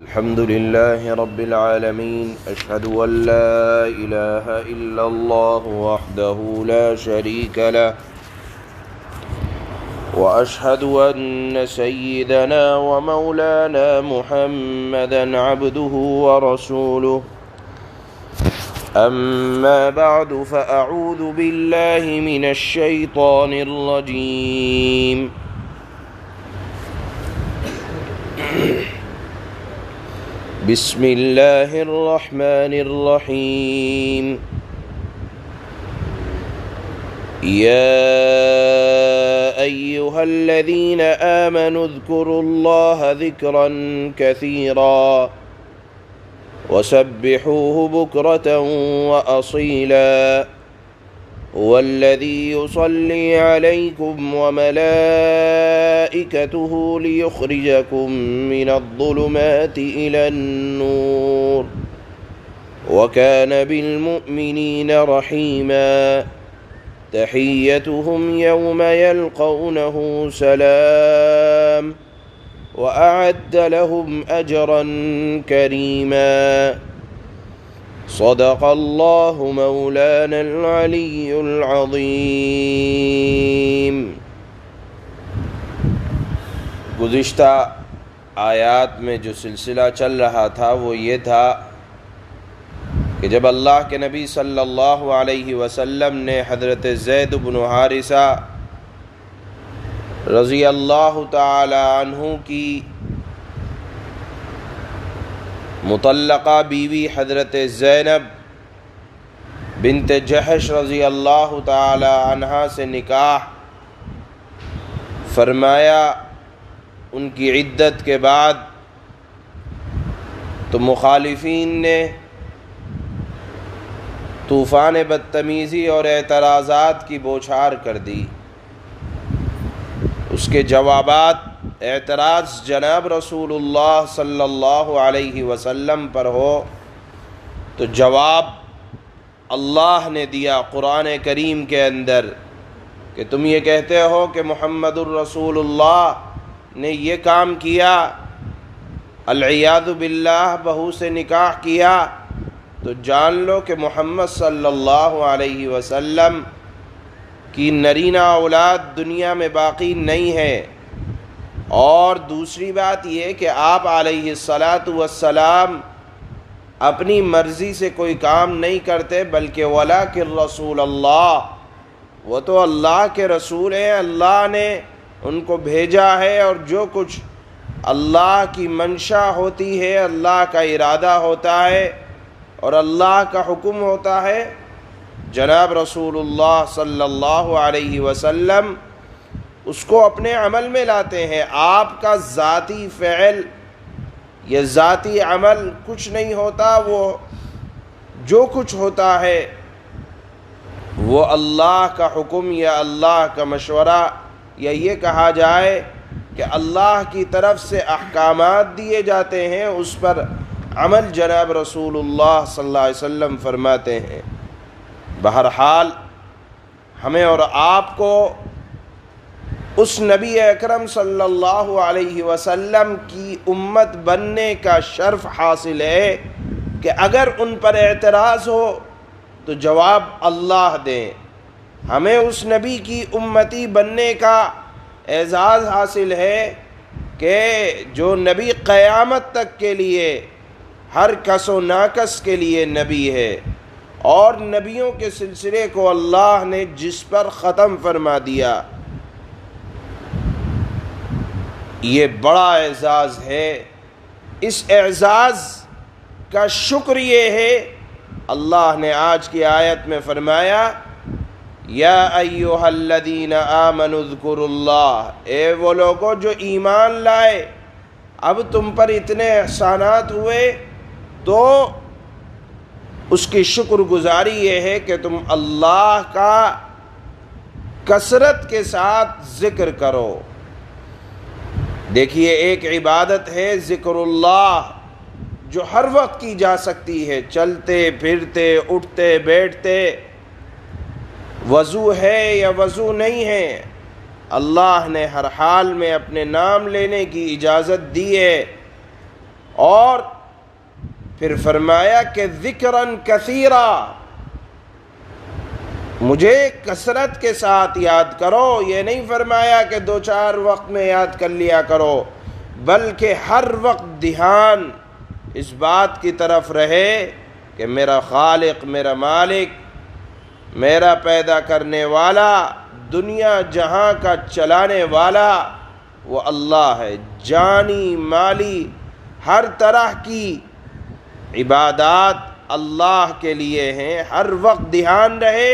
الحمد لله رب العالمين أشهد أن لا إله إلا الله وحده لا شريك له وأشهد أن سيدنا ومولانا محمدا عبده ورسوله أما بعد فأعوذ بالله من الشيطان الرجيم بسم الله الرحمن الرحيم يا أيها الذين آمنوا اذكروا الله ذكرا كثيرا وسبحوه بكرة وأصيلا هو الذي يصلي عليكم وملائكته ليخرجكم من الظلمات إلى النور وكان بالمؤمنين رحيما تحيتهم يوم يلقونه سلام وأعد لهم أجرا كريما صدق اللہ مولانا العلی العظیم۔ گزشتہ آیات میں جو سلسلہ چل رہا تھا وہ یہ تھا کہ جب اللہ کے نبی صلی اللہ علیہ وسلم نے حضرت زید بن حارثہ رضی اللہ تعالی عنہ کی مطلقہ بیوی حضرت زینب بنت جحش رضی اللہ تعالی عنہا سے نکاح فرمایا، ان کی عدت کے بعد تو مخالفین نے طوفان بدتمیزی اور اعتراضات کی بوچھار کر دی۔ اس کے جوابات اعتراض جناب رسول اللہ صلی اللہ علیہ وسلم پر ہو تو جواب اللہ نے دیا قرآن کریم کے اندر کہ تم یہ کہتے ہو کہ محمد الرسول اللہ نے یہ کام کیا، العیاذ باللہ بہو سے نکاح کیا، تو جان لو کہ محمد صلی اللہ علیہ وسلم کی نرینہ اولاد دنیا میں باقی نہیں ہے۔ اور دوسری بات یہ کہ آپ علیہ الصلاۃ والسلام اپنی مرضی سے کوئی کام نہیں کرتے، بلکہ ولیکن رسول اللہ، وہ تو اللہ کے رسول ہیں، اللہ نے ان کو بھیجا ہے، اور جو کچھ اللہ کی منشا ہوتی ہے، اللہ کا ارادہ ہوتا ہے اور اللہ کا حکم ہوتا ہے، جناب رسول اللہ صلی اللہ علیہ وسلم اس کو اپنے عمل میں لاتے ہیں۔ آپ کا ذاتی فعل یا ذاتی عمل کچھ نہیں ہوتا، وہ جو کچھ ہوتا ہے وہ اللہ کا حکم یا اللہ کا مشورہ، یا یہ کہا جائے کہ اللہ کی طرف سے احکامات دیے جاتے ہیں، اس پر عمل جناب رسول اللہ صلی اللہ علیہ وسلم فرماتے ہیں۔ بہرحال ہمیں اور آپ کو اس نبی اکرم صلی اللہ علیہ وسلم کی امت بننے کا شرف حاصل ہے کہ اگر ان پر اعتراض ہو تو جواب اللہ دیں۔ ہمیں اس نبی کی امتی بننے کا اعزاز حاصل ہے کہ جو نبی قیامت تک کے لیے ہر کس و ناکس کے لیے نبی ہے، اور نبیوں کے سلسلے کو اللہ نے جس پر ختم فرما دیا، یہ بڑا اعزاز ہے۔ اس اعزاز کا شکر یہ ہے، اللہ نے آج کی آیت میں فرمایا یا ایھا الذین آمنوا اذکروا اللہ، اے وہ لوگوں جو ایمان لائے، اب تم پر اتنے احسانات ہوئے تو اس کی شکر گزاری یہ ہے کہ تم اللہ کا کثرت کے ساتھ ذکر کرو۔ دیکھیے، ایک عبادت ہے ذکر اللہ جو ہر وقت کی جا سکتی ہے، چلتے پھرتے، اٹھتے بیٹھتے، وضو ہے یا وضو نہیں ہے، اللہ نے ہر حال میں اپنے نام لینے کی اجازت دی ہے، اور پھر فرمایا کہ ذکراً کثیرا، مجھے کثرت کے ساتھ یاد کرو۔ یہ نہیں فرمایا کہ 2-4 وقت میں یاد کر لیا کرو، بلکہ ہر وقت دھیان اس بات کی طرف رہے کہ میرا خالق، میرا مالک، میرا پیدا کرنے والا، دنیا جہاں کا چلانے والا وہ اللہ ہے۔ جانی مالی ہر طرح کی عبادات اللہ کے لیے ہیں، ہر وقت دھیان رہے۔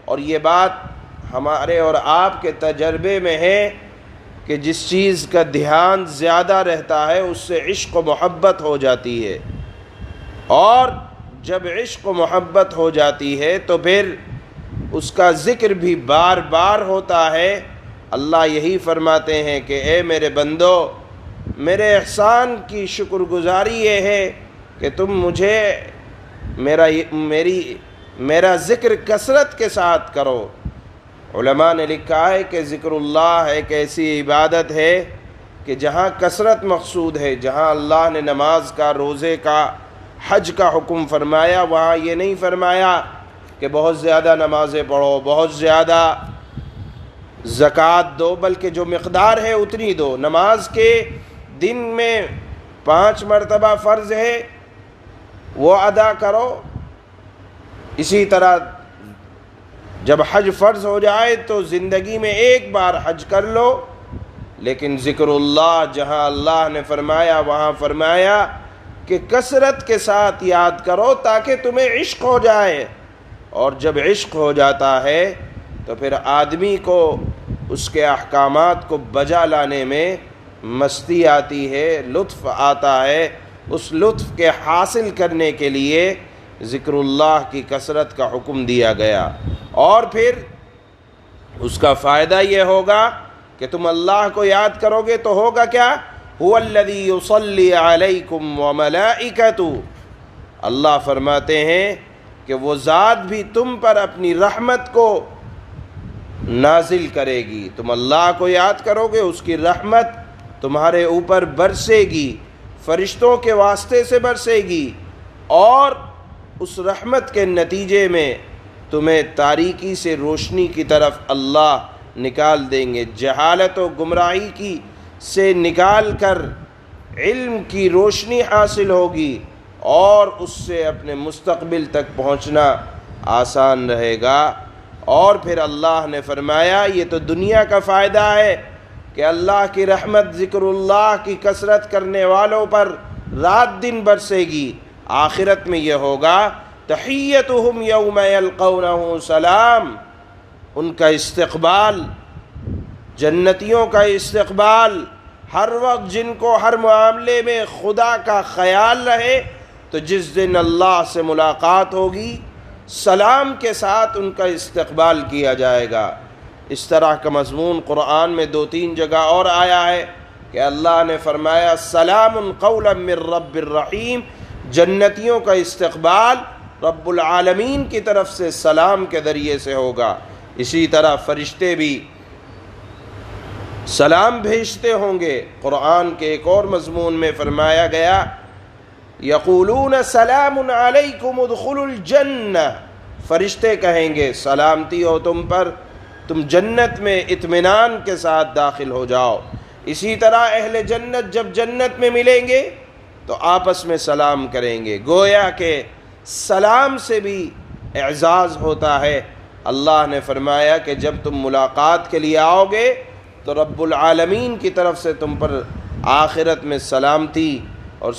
اور یہ بات ہمارے اور آپ کے تجربے میں ہے کہ جس چیز کا دھیان زیادہ رہتا ہے اس سے عشق و محبت ہو جاتی ہے، اور جب عشق و محبت ہو جاتی ہے تو پھر اس کا ذکر بھی بار بار ہوتا ہے۔ اللہ یہی فرماتے ہیں کہ اے میرے بندو، میرے احسان کی شکر گزاری یہ ہے کہ تم مجھے میرا ذکر کثرت کے ساتھ کرو۔ علماء نے لکھا ہے کہ ذکر اللہ ایک ایسی عبادت ہے کہ جہاں کثرت مقصود ہے، جہاں اللہ نے نماز کا، روزے کا، حج کا حکم فرمایا، وہاں یہ نہیں فرمایا کہ بہت زیادہ نمازیں پڑھو، بہت زیادہ زکوٰۃ دو، بلکہ جو مقدار ہے اتنی دو۔ نماز کے دن میں 5 مرتبہ فرض ہے وہ ادا کرو، اسی طرح جب حج فرض ہو جائے تو زندگی میں ایک بار حج کر لو۔ لیکن ذکر اللہ جہاں اللہ نے فرمایا وہاں فرمایا کہ کثرت کے ساتھ یاد کرو تاکہ تمہیں عشق ہو جائے، اور جب عشق ہو جاتا ہے تو پھر آدمی کو اس کے احکامات کو بجا لانے میں مستی آتی ہے، لطف آتا ہے۔ اس لطف کے حاصل کرنے کے لیے ذکر اللہ کی کثرت کا حکم دیا گیا، اور پھر اس کا فائدہ یہ ہوگا کہ تم اللہ کو یاد کرو گے تو ہوگا کیا؟ هو الذی یصلی علیکم وملائکتہ، اللہ فرماتے ہیں کہ وہ ذات بھی تم پر اپنی رحمت کو نازل کرے گی۔ تم اللہ کو یاد کرو گے، اس کی رحمت تمہارے اوپر برسے گی، فرشتوں کے واسطے سے برسے گی، اور اس رحمت کے نتیجے میں تمہیں تاریکی سے روشنی کی طرف اللہ نکال دیں گے، جہالت و گمراہی کی سے نکال کر علم کی روشنی حاصل ہوگی، اور اس سے اپنے مستقبل تک پہنچنا آسان رہے گا۔ اور پھر اللہ نے فرمایا یہ تو دنیا کا فائدہ ہے کہ اللہ کی رحمت ذکر اللہ کی کثرت کرنے والوں پر رات دن برسے گی۔ آخرت میں یہ ہوگا تحیتہم یوم یلقونہ سلام، ان کا استقبال، جنتیوں کا استقبال، ہر وقت جن کو ہر معاملے میں خدا کا خیال رہے تو جس دن اللہ سے ملاقات ہوگی سلام کے ساتھ ان کا استقبال کیا جائے گا۔ اس طرح کا مضمون قرآن میں 2-3 جگہ اور آیا ہے کہ اللہ نے فرمایا سلام قولا من رب الرحیم، جنتیوں کا استقبال رب العالمین کی طرف سے سلام کے ذریعے سے ہوگا۔ اسی طرح فرشتے بھی سلام بھیجتے ہوں گے۔ قرآن کے ایک اور مضمون میں فرمایا گیا یقولون سلام علیکم ادخلوا الجنہ، فرشتے کہیں گے سلامتی ہو تم پر، تم جنت میں اطمینان کے ساتھ داخل ہو جاؤ۔ اسی طرح اہل جنت جب جنت میں ملیں گے تو آپس میں سلام کریں گے، گویا کہ سلام سے بھی اعزاز ہوتا ہے۔ اللہ نے فرمایا کہ جب تم ملاقات کے لیے آؤ گے تو رب العالمین کی طرف سے تم پر آخرت میں سلامتی اور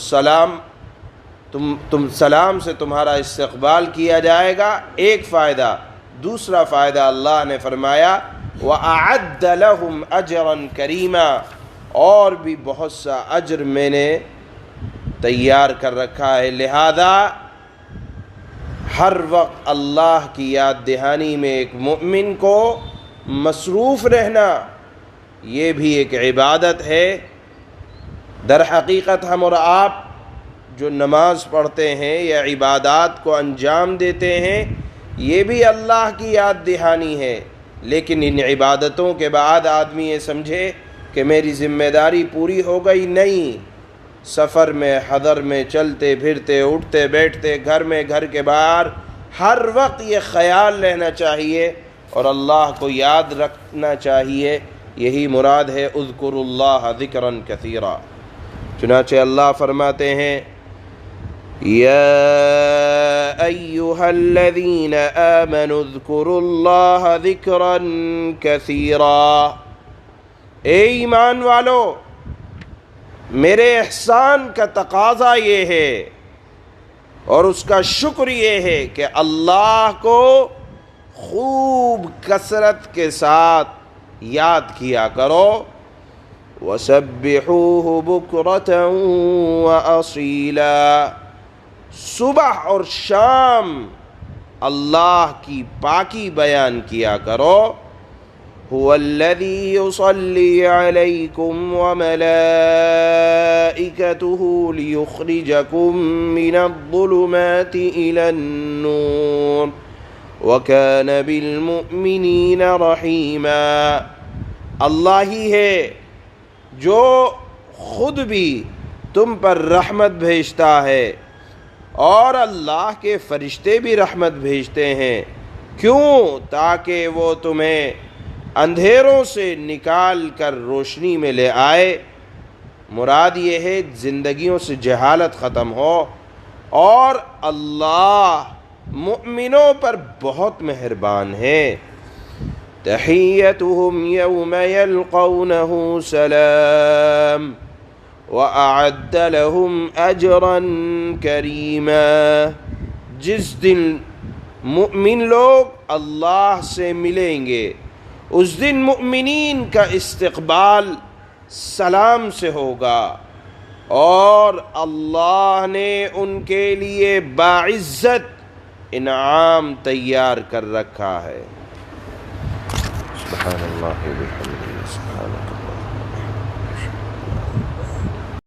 سلام سے تمہارا استقبال کیا جائے گا۔ ایک فائدہ۔ دوسرا فائدہ اللہ نے فرمایا وَأَعَدَّ لَهُمْ أَجْرًا كَرِيمًا، اور بھی بہت سا اجر میں نے تیار کر رکھا ہے۔ لہذا ہر وقت اللہ کی یاد دہانی میں ایک مومن کو مصروف رہنا یہ بھی ایک عبادت ہے۔ در حقیقت ہم اور آپ جو نماز پڑھتے ہیں یا عبادات کو انجام دیتے ہیں یہ بھی اللہ کی یاد دہانی ہے، لیکن ان عبادتوں کے بعد آدمی یہ سمجھے کہ میری ذمہ داری پوری ہو گئی، نہیں، سفر میں، حضر میں، چلتے پھرتے، اٹھتے بیٹھتے، گھر میں، گھر کے باہر، ہر وقت یہ خیال رہنا چاہیے اور اللہ کو یاد رکھنا چاہیے. یہی مراد ہے اذکروا اللہ ذکرا کثیرا. چنانچہ اللہ فرماتے ہیں یا ایہا الذین آمنوا اذکروا اللہ ذکرا کثیرا. اے ایمان والو، میرے احسان کا تقاضا یہ ہے اور اس کا شکر یہ ہے کہ اللہ کو خوب کثرت کے ساتھ یاد کیا کرو. وَسَبِّحُوهُ بُكْرَةً وَأَصِيلًا. صبح اور شام اللہ کی پاکی بیان کیا کرو. هُوَ الَّذِي يُصَلِّي عَلَيْكُمْ وَمَلَائِكَتُهُ لِيُخْرِجَكُم مِّنَ الظُّلُمَاتِ إِلَى النُّورِ وَكَانَ بِالْمُؤْمِنِينَ رَحِيمًا. اللہ ہی ہے جو خود بھی تم پر رحمت بھیجتا ہے اور اللہ کے فرشتے بھی رحمت بھیجتے ہیں. کیوں؟ تاکہ وہ تمہیں اندھیروں سے نکال کر روشنی میں لے آئے. مراد یہ ہے زندگیوں سے جہالت ختم ہو اور اللہ مؤمنوں پر بہت مہربان ہے. تحیتهم یوم یلقونه سلام وَأَعَدَّ لَهُمْ أَجْرًا كَرِيمًا. جس دن مؤمن لوگ اللہ سے ملیں گے اس دن مؤمنین کا استقبال سلام سے ہوگا اور اللہ نے ان کے لیے باعزت انعام تیار کر رکھا ہے. سبحان اللہ و بحمدہ سبحان اللہ.